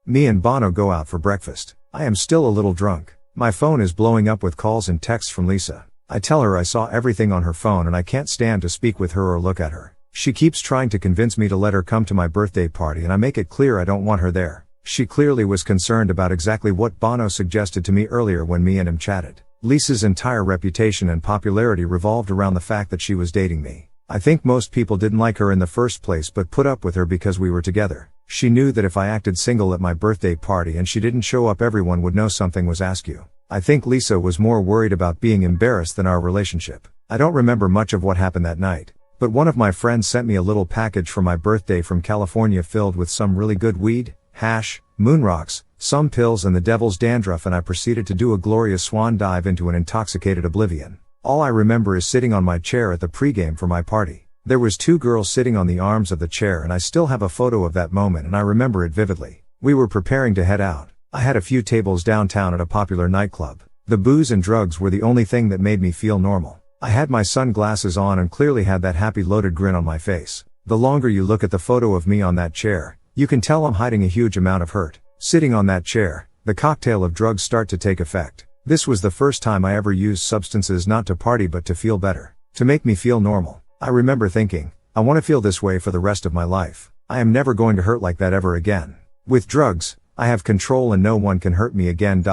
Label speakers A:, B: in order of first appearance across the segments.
A: Me and Bono go out for breakfast. I am still a little drunk. My phone is blowing up with calls and texts from Lisa. I tell her I saw everything on her phone and I can't stand to speak with her or look at her. She keeps trying to convince me to let her come to my birthday party and I make it clear I don't want her there. She clearly was concerned about exactly what Bono suggested to me earlier when me and him chatted. Lisa's entire reputation and popularity revolved around the fact that she was dating me. I think most people didn't like her in the first place but put up with her because we were together. She knew that if I acted single at my birthday party and she didn't show up, everyone would know something was askew. I think Lisa was more worried about being embarrassed than our relationship. I don't remember much of what happened that night, but one of my friends sent me a little package for my birthday from California filled with some really good weed, hash, moon rocks, some pills and the devil's dandruff, and I proceeded to do a glorious swan dive into an intoxicated oblivion. All I remember is sitting on my chair at the pregame for my party. There was 2 girls sitting on the arms of the chair and I still have a photo of that moment and I remember it vividly. We were preparing to head out. I had a few tables downtown at a popular nightclub. The booze and drugs were the only thing that made me feel normal. I had my sunglasses on and clearly had that happy loaded grin on my face. The longer you look at the photo of me on that chair, you can tell I'm hiding a huge amount of hurt. Sitting on that chair, the cocktail of drugs start to take effect. This was the first time I ever used substances not to party but to feel better. To make me feel normal. I remember thinking, I want to feel this way for the rest of my life. I am never going to hurt like that ever again. With drugs, I have control and no one can hurt me again.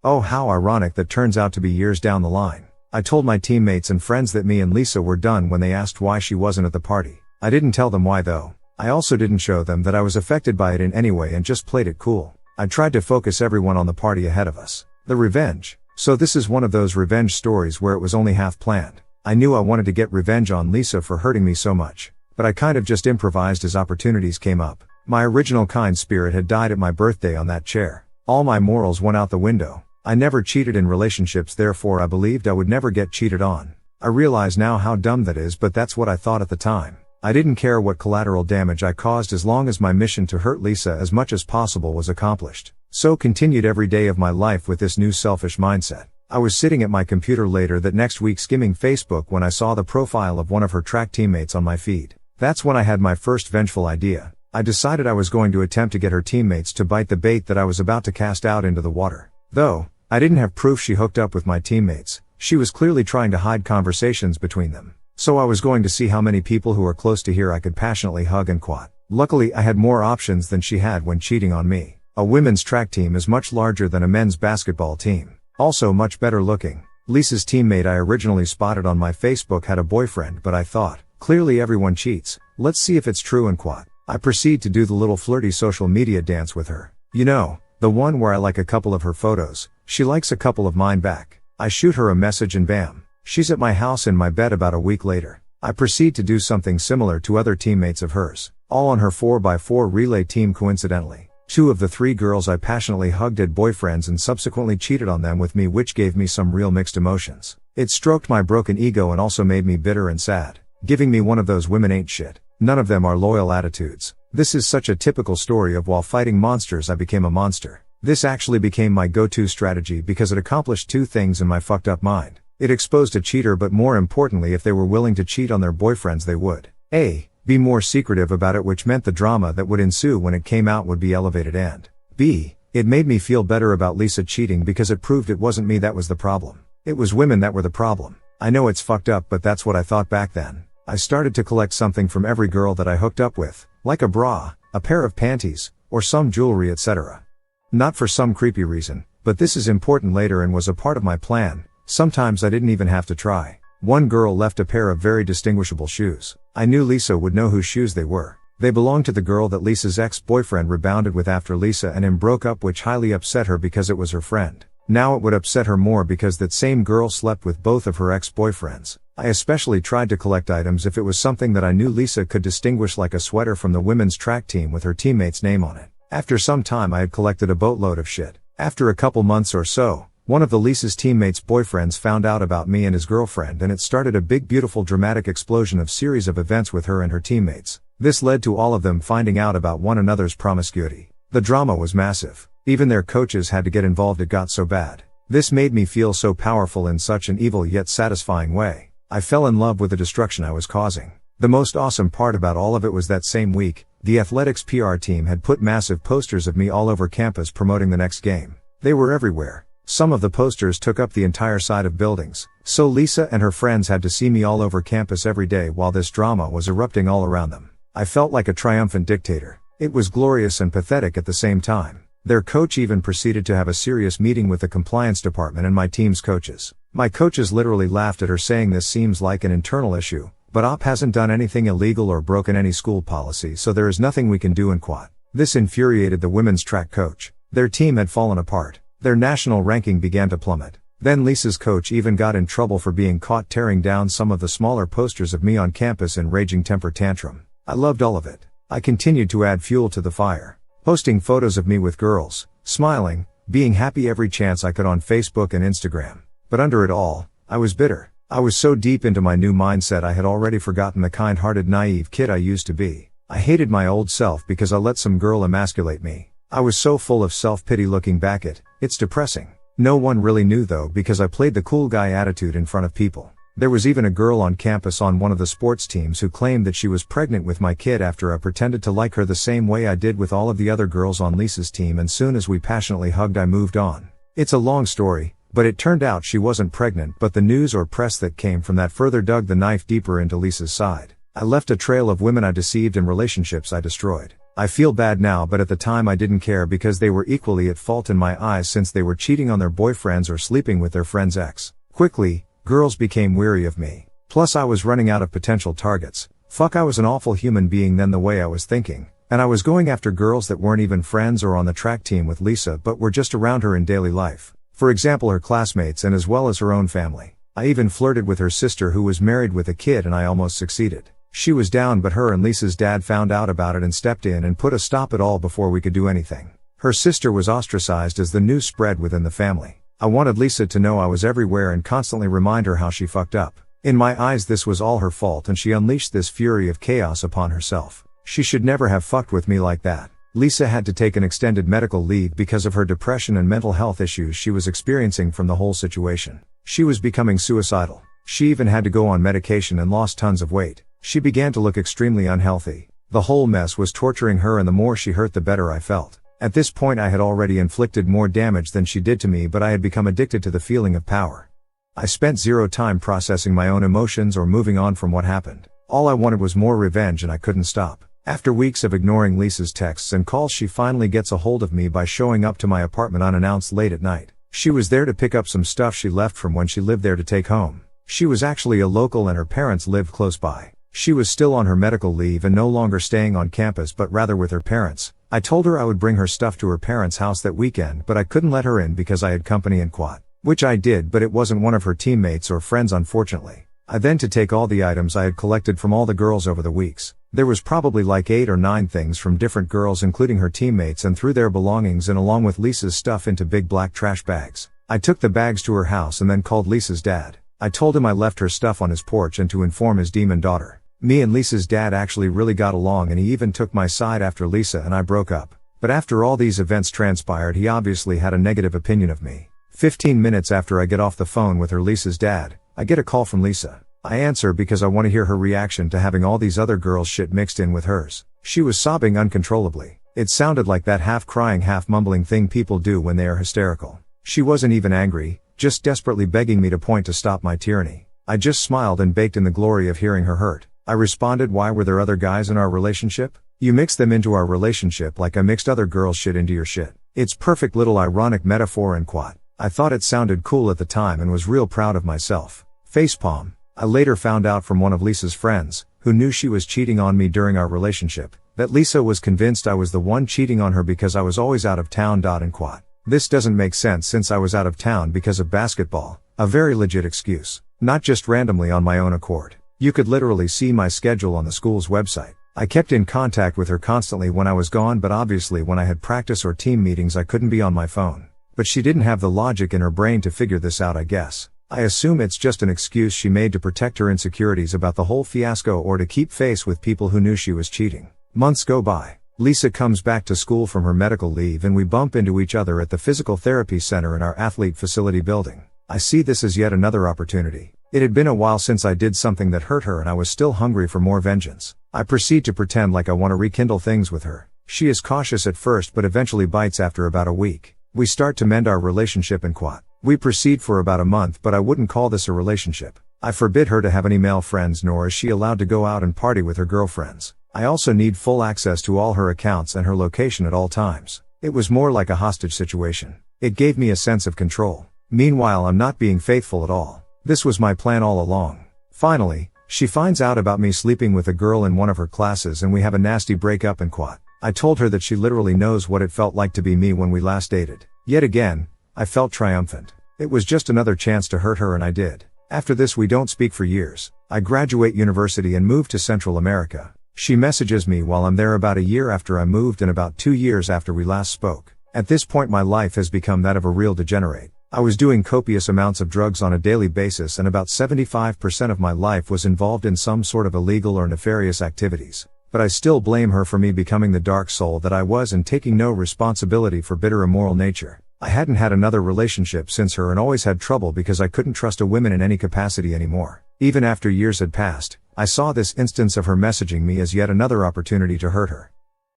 A: Oh, how ironic that turns out to be years down the line. I told my teammates and friends that me and Lisa were done when they asked why she wasn't at the party. I didn't tell them why though. I also didn't show them that I was affected by it in any way and just played it cool. I tried to focus everyone on the party ahead of us. The revenge. So this is one of those revenge stories where it was only half planned. I knew I wanted to get revenge on Lisa for hurting me so much, but I kind of just improvised as opportunities came up. My original kind spirit had died at my birthday on that chair. All my morals went out the window. I never cheated in relationships, therefore I believed I would never get cheated on. I realize now how dumb that is, but that's what I thought at the time. I didn't care what collateral damage I caused as long as my mission to hurt Lisa as much as possible was accomplished. So continued every day of my life with this new selfish mindset. I was sitting at my computer later that next week skimming Facebook when I saw the profile of one of her track teammates on my feed. That's when I had my first vengeful idea. I decided I was going to attempt to get her teammates to bite the bait that I was about to cast out into the water. Though I didn't have proof she hooked up with my teammates, she was clearly trying to hide conversations between them. So I was going to see how many people who are close to here I could passionately hug and quat. Luckily I had more options than she had when cheating on me. A women's track team is much larger than a men's basketball team. Also much better looking. Lisa's teammate I originally spotted on my Facebook had a boyfriend, but I thought, clearly everyone cheats. Let's see if it's true and quat. I proceed to do the little flirty social media dance with her. You know, the one where I like a couple of her photos, she likes a couple of mine back. I shoot her a message and bam. She's at my house in my bed about a week later. I proceed to do something similar to other teammates of hers, all on her 4x4 relay team coincidentally. 2 of the 3 girls I passionately hugged had boyfriends and subsequently cheated on them with me, which gave me some real mixed emotions. It stroked my broken ego and also made me bitter and sad, giving me one of those women ain't shit, none of them are loyal attitudes. This is such a typical story of while fighting monsters I became a monster. This actually became my go-to strategy because it accomplished 2 things in my fucked up mind. It exposed a cheater, but more importantly, if they were willing to cheat on their boyfriends they would A. be more secretive about it, which meant the drama that would ensue when it came out would be elevated, and B. it made me feel better about Lisa cheating because it proved it wasn't me that was the problem. It was women that were the problem. I know it's fucked up, but that's what I thought back then. I started to collect something from every girl that I hooked up with, like a bra, a pair of panties, or some jewelry, etc. Not for some creepy reason, but this is important later and was a part of my plan. Sometimes I didn't even have to try. One girl left a pair of very distinguishable shoes. I knew Lisa would know whose shoes they were. They belonged to the girl that Lisa's ex-boyfriend rebounded with after Lisa and him broke up, which highly upset her because it was her friend. Now it would upset her more because that same girl slept with both of her ex-boyfriends. I especially tried to collect items if it was something that I knew Lisa could distinguish, like a sweater from the women's track team with her teammate's name on it. After some time I had collected a boatload of shit. After a couple months or so, one of the Lisa's teammates' boyfriends found out about me and his girlfriend, and it started a big beautiful dramatic explosion of series of events with her and her teammates. This led to all of them finding out about one another's promiscuity. The drama was massive. Even their coaches had to get involved, it got so bad. This made me feel so powerful in such an evil yet satisfying way. I fell in love with the destruction I was causing. The most awesome part about all of it was that same week, the athletics PR team had put massive posters of me all over campus promoting the next game. They were everywhere. Some of the posters took up the entire side of buildings, so Lisa and her friends had to see me all over campus every day while this drama was erupting all around them. I felt like a triumphant dictator. It was glorious and pathetic at the same time. Their coach even proceeded to have a serious meeting with the compliance department and my team's coaches. My coaches literally laughed at her, saying this seems like an internal issue, but OP hasn't done anything illegal or broken any school policy, so there is nothing we can do in quad. This infuriated the women's track coach. Their team had fallen apart. Their national ranking began to plummet. Then Lisa's coach even got in trouble for being caught tearing down some of the smaller posters of me on campus in raging temper tantrum. I loved all of it. I continued to add fuel to the fire, posting photos of me with girls, smiling, being happy every chance I could on Facebook and Instagram. But under it all, I was bitter. I was so deep into my new mindset I had already forgotten the kind-hearted naive kid I used to be. I hated my old self because I let some girl emasculate me. I was so full of self-pity looking back it's depressing. No one really knew though, because I played the cool guy attitude in front of people. There was even a girl on campus on one of the sports teams who claimed that she was pregnant with my kid after I pretended to like her the same way I did with all of the other girls on Lisa's team, and soon as we passionately hugged I moved on. It's a long story, but it turned out she wasn't pregnant, but the news or press that came from that further dug the knife deeper into Lisa's side. I left a trail of women I deceived and relationships I destroyed. I feel bad now, but at the time I didn't care because they were equally at fault in my eyes, since they were cheating on their boyfriends or sleeping with their friend's ex. Quickly, girls became weary of me. Plus I was running out of potential targets. Fuck, I was an awful human being then the way I was thinking. And I was going after girls that weren't even friends or on the track team with Lisa but were just around her in daily life. For example, her classmates and as well as her own family. I even flirted with her sister who was married with a kid, and I almost succeeded. She was down, but her and Lisa's dad found out about it and stepped in and put a stop at all before we could do anything. Her sister was ostracized as the news spread within the family. I wanted Lisa to know I was everywhere and constantly remind her how she fucked up. In my eyes this was all her fault, and she unleashed this fury of chaos upon herself. She should never have fucked with me like that. Lisa had to take an extended medical leave because of her depression and mental health issues she was experiencing from the whole situation. She was becoming suicidal. She even had to go on medication and lost tons of weight. She began to look extremely unhealthy. The whole mess was torturing her, and the more she hurt the better I felt. At this point I had already inflicted more damage than she did to me, but I had become addicted to the feeling of power. I spent zero time processing my own emotions or moving on from what happened. All I wanted was more revenge, and I couldn't stop. After weeks of ignoring Lisa's texts and calls, she finally gets a hold of me by showing up to my apartment unannounced late at night. She was there to pick up some stuff she left from when she lived there to take home. She was actually a local and her parents lived close by. She was still on her medical leave and no longer staying on campus but rather with her parents. I told her I would bring her stuff to her parents' house that weekend, but I couldn't let her in because I had company in quad. Which I did, but it wasn't one of her teammates or friends, unfortunately. I then to take all the items I had collected from all the girls over the weeks. There was probably like 8 or 9 things from different girls including her teammates, and threw their belongings in along with Lisa's stuff into big black trash bags. I took the bags to her house and then called Lisa's dad. I told him I left her stuff on his porch and to inform his demon daughter. Me and Lisa's dad actually really got along, and he even took my side after Lisa and I broke up. But after all these events transpired, he obviously had a negative opinion of me. 15 minutes after I get off the phone with her Lisa's dad, I get a call from Lisa. I answer because I want to hear her reaction to having all these other girls' shit mixed in with hers. She was sobbing uncontrollably. It sounded like that half crying, half mumbling thing people do when they are hysterical. She wasn't even angry, just desperately begging me to point to stop my tyranny. I just smiled and baked in the glory of hearing her hurt. I responded, why were there other guys in our relationship? You mixed them into our relationship like I mixed other girls' shit into your shit. It's perfect little ironic metaphor and quat. I thought it sounded cool at the time and was real proud of myself. Facepalm. I later found out from one of Lisa's friends, who knew she was cheating on me during our relationship, that Lisa was convinced I was the one cheating on her because I was always out of town. And quat. This doesn't make sense since I was out of town because of basketball, a very legit excuse. Not just randomly on my own accord. You could literally see my schedule on the school's website. I kept in contact with her constantly when I was gone, but obviously when I had practice or team meetings I couldn't be on my phone. But she didn't have the logic in her brain to figure this out, I guess. I assume it's just an excuse she made to protect her insecurities about the whole fiasco or to keep face with people who knew she was cheating. Months go by. Lisa comes back to school from her medical leave and we bump into each other at the physical therapy center in our athlete facility building. I see this as yet another opportunity. It had been a while since I did something that hurt her and I was still hungry for more vengeance. I proceed to pretend like I want to rekindle things with her. She is cautious at first but eventually bites after about a week. We start to mend our relationship and quat. We proceed for about a month, but I wouldn't call this a relationship. I forbid her to have any male friends, nor is she allowed to go out and party with her girlfriends. I also need full access to all her accounts and her location at all times. It was more like a hostage situation. It gave me a sense of control. Meanwhile, I'm not being faithful at all. This was my plan all along. Finally, she finds out about me sleeping with a girl in one of her classes and we have a nasty breakup and quat. I told her that she literally knows what it felt like to be me when we last dated. Yet again, I felt triumphant. It was just another chance to hurt her and I did. After this we don't speak for years. I graduate university and move to Central America. She messages me while I'm there about a year after I moved and about 2 years after we last spoke. At this point my life has become that of a real degenerate. I was doing copious amounts of drugs on a daily basis and about 75% of my life was involved in some sort of illegal or nefarious activities. But I still blame her for me becoming the dark soul that I was and taking no responsibility for bitter immoral nature. I hadn't had another relationship since her and always had trouble because I couldn't trust a woman in any capacity anymore. Even after years had passed, I saw this instance of her messaging me as yet another opportunity to hurt her.